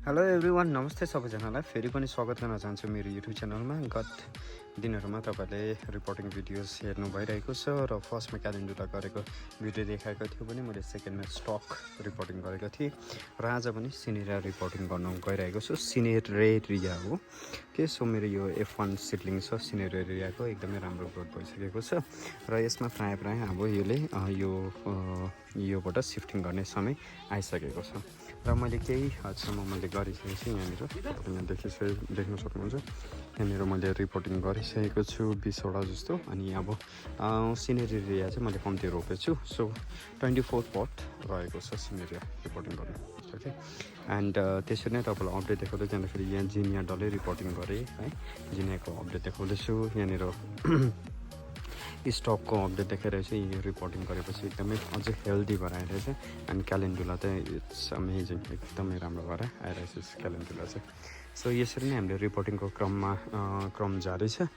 Hello everyone, नमस्ते सबैजनालाई। फेरि पनि स्वागत गर्न चाहन्छु मेरो युट्युब च्यानलमा। गत दिनहरूमा तपाईँहरूले रिपोर्टिङ भिडियोज हेर्नु भइरहेको छ र फर्स्टमा क्यालेन्डरलाई गरेको भिडियो देखाएको थियो भने मैले सेकेन्डमा स्टक रिपोर्टिङ गरेको थिएँ र आज पनि सिनेरिया रिपोर्टिङ गर्न गइरहेको छु। सिनेरेरिया हो के सो मेरो यो F1 सिडलिङ छ सिनेरेरियाको, एकदमै राम्रो ग्रोथ भइसकेको छ र यसमा प्रायः अब योबाट सिफ्टिङ गर्ने समय आइसकेको छ र मैले केही हदसम्म मैले गरिसकेको छु। यहाँनिर देख्न सक्नुहुन्छ, यहाँनिर मैले रिपोर्टिङ गरिसकेको छु 20वटा जस्तो। अनि अब सिनेरिया चाहिँ मैले कम्ती रोपेछु, सो 24 पट रहेको छ सिनेरिया रिपोर्टिङ गर्नु। ओके, एन्ड त्यसरी नै तपाईँलाई अपडेट देखाउँदै जाँदाखेरि यहाँ जिनिया डल्लै रिपोर्टिङ गरेँ है, जिनियाको अपडेट देखाउँदैछु। यहाँनिर स्टकको अपडेट देखाइरहेको छु। यो रिपोर्टिङ गरेपछि एकदमै अझै हेल्दी भएर आइरहेछ। एन्ड क्यालेन्डुला चाहिँ इट्स अमेजिङ, एकदमै राम्रो भएर आइरहेछ क्यालेन्डुला चाहिँ। सो यसरी नै हामीले रिपोर्टिङको क्रम जारी छ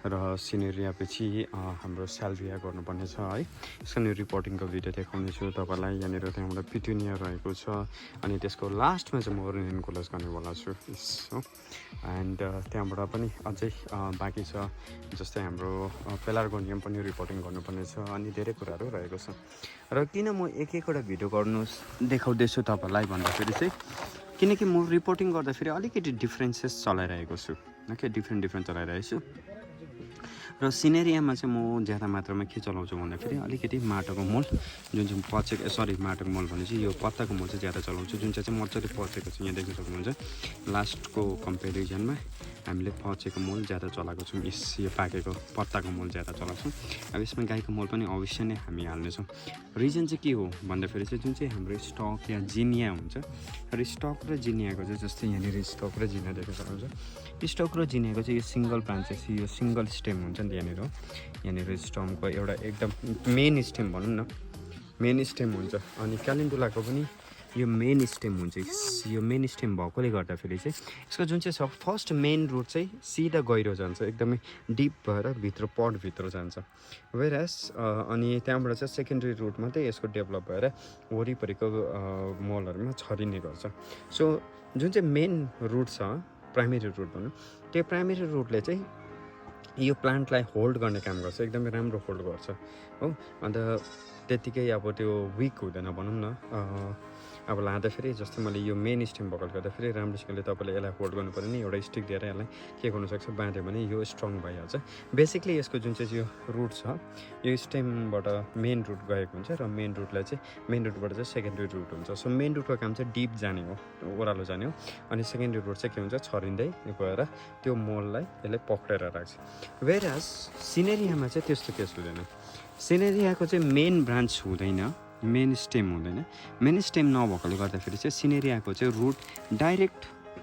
र सिनेरियापछि हाम्रो स्याल्भिया गर्नुपर्ने छ है। यसको रिपोर्टिङको भिडियो देखाउनेछु तपाईँलाई। यहाँनिर त्यहाँबाट पिटुनिया रहेको छ अनि त्यसको लास्टमा चाहिँ म रेनकुलस गर्नेवाला छु हो। एन्ड त्यहाँबाट पनि अझै बाँकी छ, जस्तै हाम्रो पेलार्गोनियम पनि रिपोर्टिङ गर्नुपर्ने छ अनि धेरै कुराहरू रहेको छ। र किन म एक-एकवटा भिडियो देखाउँदैछु तपाईँलाई भन्दाखेरि चाहिँ किनकि म रिपोर्टिङ गर्दाखेरि अलिकति डिफ्रेन्सेस चलाइरहेको छु। ओके, डिफ्रेन्ट चलाइरहेको छु। र सिनेरियामा चाहिँ म ज्यादा मात्रामा के चलाउँछु भन्दाखेरि अलिकति माटोको मोल, जुन चाहिँ माटोको मोल भने चाहिँ यो पत्ताको मोल चाहिँ ज्यादा चलाउँछु, जुन चाहिँ मजाले पचेको छ। यहाँ देख्न सक्नुहुन्छ लास्टको कम्पेरिजनमा हामीले पचेको मोल ज्यादा चलाएको छौँ, यो पाकेको पत्ताको मोल ज्यादा चलाउँछौँ। अब यसमा गाईको मोल पनि अवश्य नै हामी हाल्नेछौँ। रिजन चाहिँ के हो भन्दाखेरि चाहिँ जुन चाहिँ हाम्रो स्टक या जिनिया हुन्छ र स्टक र जिनियाको चाहिँ, जस्तै यहाँनिर स्टक र जिनिया देख्न सक्नुहुन्छ। स्टक र जिनियाको चाहिँ यो सिङ्गल ब्रान्चेस, यो सिङ्गल स्टेम हुन्छ नि यहाँनिर स्टमको एउटा एकदम मेन स्टेम भनौँ न, मेन स्टेम हुन्छ। अनि क्यालेन्डुलाको पनि यो मेन स्टेम हुन्छ। यो मेन स्टेम भएकोले गर्दाखेरि चाहिँ यसको जुन चाहिँ छ फर्स्ट मेन रुट चाहिँ सिधा गहिरो जान्छ, एकदमै डिप भएर पटभित्र जान्छ। वेयरएज अनि त्यहाँबाट चाहिँ सेकेन्डरी रुट मात्रै यसको डेभलप भएर वरिपरिको मलहरूमा छरिने गर्छ। सो जुन चाहिँ मेन रुट छ, प्राइमेरी रुट भनौँ, त्यो प्राइमेरी रुटले चाहिँ यो प्लान्टलाई होल्ड गर्ने काम गर्छ, एकदमै राम्रो होल्ड गर्छ हो। अन्त त्यत्तिकै अब त्यो विक हुँदैन भनौँ न। अब लाँदाखेरि जस्तै मैले यो मेन स्टेम भएकोले गर्दाखेरि राम्रोसँगले तपाईँले यसलाई होल्ड गर्नु पऱ्यो नि, एउटा स्टिक दिएर यसलाई के गर्नुसक्छ, बाँध्यो भने यो स्ट्रङ भइहाल्छ। बेसिकली यसको जुन चाहिँ यो रुट छ, यो स्टेमबाट मेन रुट गएको हुन्छ र मेन रुटबाट चाहिँ सेकेन्डरी रुट हुन्छ। सो मेन रुटको काम चाहिँ डिप जाने हो, ओह्रालो जाने हो। अनि सेकेन्डरी रुट चाहिँ के हुन्छ, छरिँदै गएर त्यो मोललाई यसले पक्रेर राख्छ। वेयरएज सिनेरियामा चाहिँ त्यस्तो केस हुँदैन। सिनेरियाको चाहिँ मेन ब्रान्च हुँदैन, मेन स्टेम हुँदैन। मेन स्टेम नभएकोले गर्दाखेरि चाहिँ सिनेरियाको चाहिँ रुट डाइरेक्ट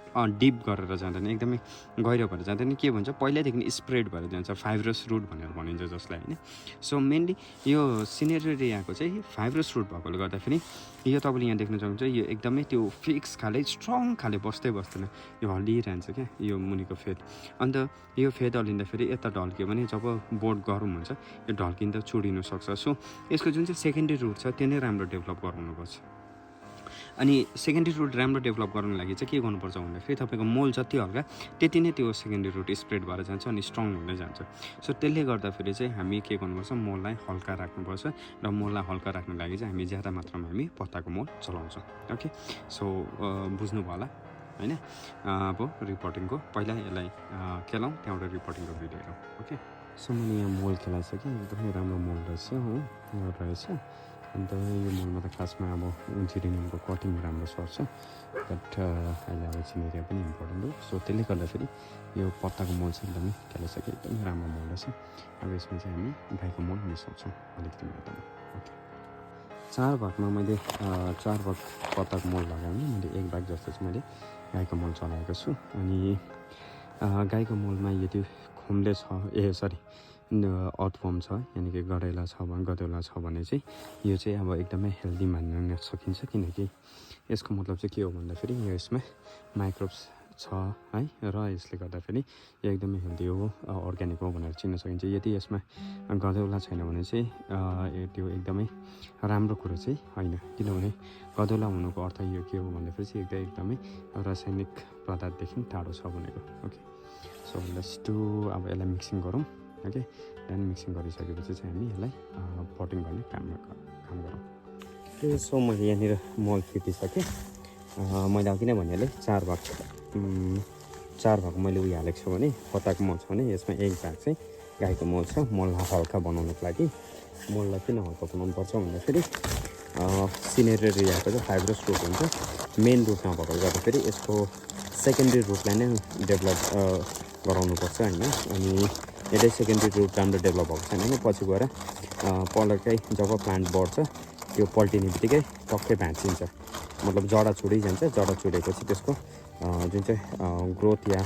डिप गरेर जाँदैन, एकदमै गहिरो भएर जाँदैन। के भन्छ, पहिल्यैदेखि स्प्रेड भएर जान्छ, फाइब्रस रुट भनेर भनिन्छ जसलाई होइन। सो मेनली यो सिनेरियाको चाहिँ फाइब्रस रुट भएकोले गर्दाखेरि यो तपाईँले यहाँ देख्न सक्नुहुन्छ, यो एकदमै त्यो फिक्स खाले स्ट्रङ खाले बस्दैन, यो हल्लिरहन्छ क्या यो मुनिको फेद। अन्त यो फेद हल्लिँदाखेरि यता ढल्क्यो भने जब बोर्ड गरम हुन्छ यो ढल्किँदा चुडिनु सक्छ। सो यसको जुन चाहिँ सेकेन्डरी रुट छ त्यो नै राम्रो डेभलप गराउनुपर्छ। अनि सेकेन्डरी रुट राम्रो डेभलप गर्नुको लागि चाहिँ के गर्नुपर्छ भन्दाखेरि तपाईँको मोल जति हल्का त्यति नै त्यो सेकेन्डरी रुट स्प्रेड भएर जान्छ अनि स्ट्रङ हुँदै जान्छ। सो त्यसले गर्दाखेरि चाहिँ हामी के गर्नुपर्छ, मोललाई हल्का राख्नुपर्छ र मोललाई हल्का राख्नुको लागि चाहिँ हामी ज्यादा मात्रामा हामी पत्ताको मोल चलाउँछौँ। ओके, सो बुझ्नुभयो होला होइन। अब रिपोर्टिङको पहिला यसलाई खेलाउँ, त्यहाँबाट रिपोर्टिङको भिडियो हेरौँ। ओके, सो मैले यहाँ मोल खेलाइसकेँ, एकदमै राम्रो मोल रहेछ हो, रहेछ। अन्त यो मोलमा त खासमा अब जिरेनियमको कटिङ राम्रो सर्छ, बट अहिले अब सिनेरिया पनि इम्पोर्टेन्ट हो। सो त्यसले गर्दाखेरि यो पत्ताको मोल चाहिँ एकदमै खेलाइसक्यो, एकदमै राम्रो मोल रहेछ। अब यसमा चाहिँ हामी गाईको मोल मिसाउँछौँ अलिकति मात्रामा। ओके, 4 भागमा मैले 4 भाग पत्ताको मोल लगाएँ भने मैले 1 भाग जस्तो चाहिँ मैले गाईको मोल चलाएको छु। अनि गाईको मोलमा यदि खुम्ले छ अर्थवर्म छ, यानि कि गडेला छ भने चाहिँ यो चाहिँ अब एकदमै हेल्दी मान्न सकिन्छ, किनकि यसको मतलब चाहिँ के हो भन्दाखेरि यो यसमा माइक्रोब्स छ है र यसले गर्दाखेरि यो एकदमै हेल्दी हो अर्ग्यानिक हो भनेर चिन्न सकिन्छ। यदि यसमा गदौला छैन भने चाहिँ त्यो एकदमै राम्रो कुरो चाहिँ होइन, किनभने गदौला हुनुको अर्थ यो के हो भन्दाखेरि चाहिँ एकदमै रासायनिक पदार्थदेखि टाढो छ भनेको। ओके, सो लेट्स डु अब यसलाई मिक्सिङ गरौँ। ओके, देन मिक्सिङ गरिसकेपछि चाहिँ हामी यसलाई पटिङ गर्ने काम गरौँ। सो मैले यहाँनिर मल फिटिसकेँ। मैले किन भन्नाले 4 भाग मैले उयो हालेको छु भने पत्ताको मल छ भने यसमा 1 भाग चाहिँ गाईको मल छ। मललाई हल्का बनाउनको लागि मललाई किन हल्का बनाउनु पर्छ भन्दाखेरि सिनेरेरियाको चाहिँ फाइब्रस रुट हुन्छ, मेन रुट नभएकोले गर्दाखेरि यसको सेकेन्डरी रुटलाई नै डेभलप गराउनुपर्छ होइन। अनि यदि सेकेन्डरी रुट राम्रो डेभलप भएको छैन भने पछि गएर पल्टकै जब प्लान्ट बढ्छ त्यो पल्टिने बित्तिकै टक्कै भाँचिन्छ, मतलब जडा छुट्दै जान्छ। जडा छुटेपछि त्यसको जुन चाहिँ ग्रोथ या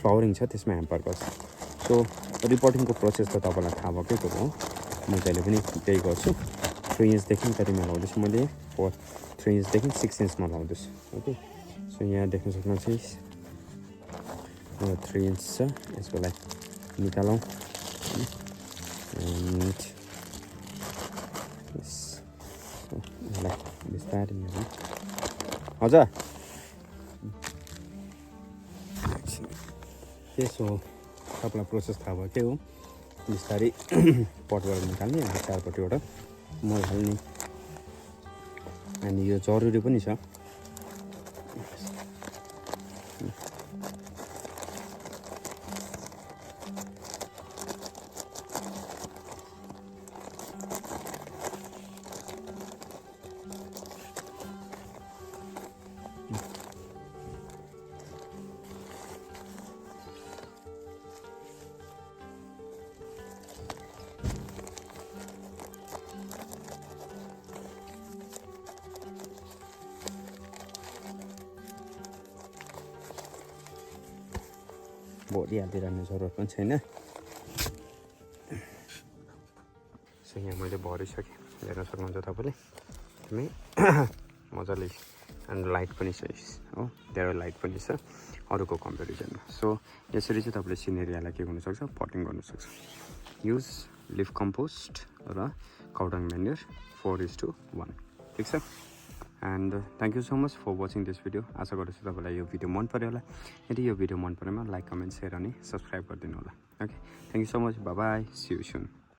फ्लावरिङ छ त्यसमा ह्याम्पर गर्छ। सो रिपोर्टिङको प्रोसेस त तपाईँलाई थाहा भएकै कुरो हो, म जहिले पनि त्यही गर्छु। 3 इन्चदेखि कतिमा लाउँदैछु मैले 3 इन्चदेखि 6 इन्चमा लाउँदैछु। ओके, सो यहाँ देख्न सक्नुहुन्छ यो 3 इन्च छ, यसको लागि निकालौँ। यसलाई बिस्तारै हजुर त्यसो तपाईँलाई प्रोसेस थाहा भयो के हो। बिस्तारै पटबाट निकाल्ने अनि चारपट्टिबाट मल हाल्ने, अनि यो जरुरी पनि छ। भोलि हालिरहने जरुरत पनि छैन। सो यहाँ मैले भरिसकेँ, हेर्न सक्नुहुन्छ तपाईँले एकदमै मजाले। एन्ड लाइट पनि छ हो, धेरै लाइट पनि छ अरूको कम्पेरिजनमा। सो यसरी चाहिँ तपाईँले सिनेरियालाई के गर्नुसक्छ, पटिङ गर्नुसक्छ। युज लिफ कम्पोस्ट र काउडङ म्यान्युर 4:1, ठिक छ। And thank you so much for watching this video. आशा गर्छु तपाईँलाई यो भिडियो मन पऱ्यो होला। यदि यो भिडियो मन परेमा लाइक, कमेन्ट, सेयर अनि सब्सक्राइब गरिदिनु होला। Okay, thank you so much, bye bye, see you soon.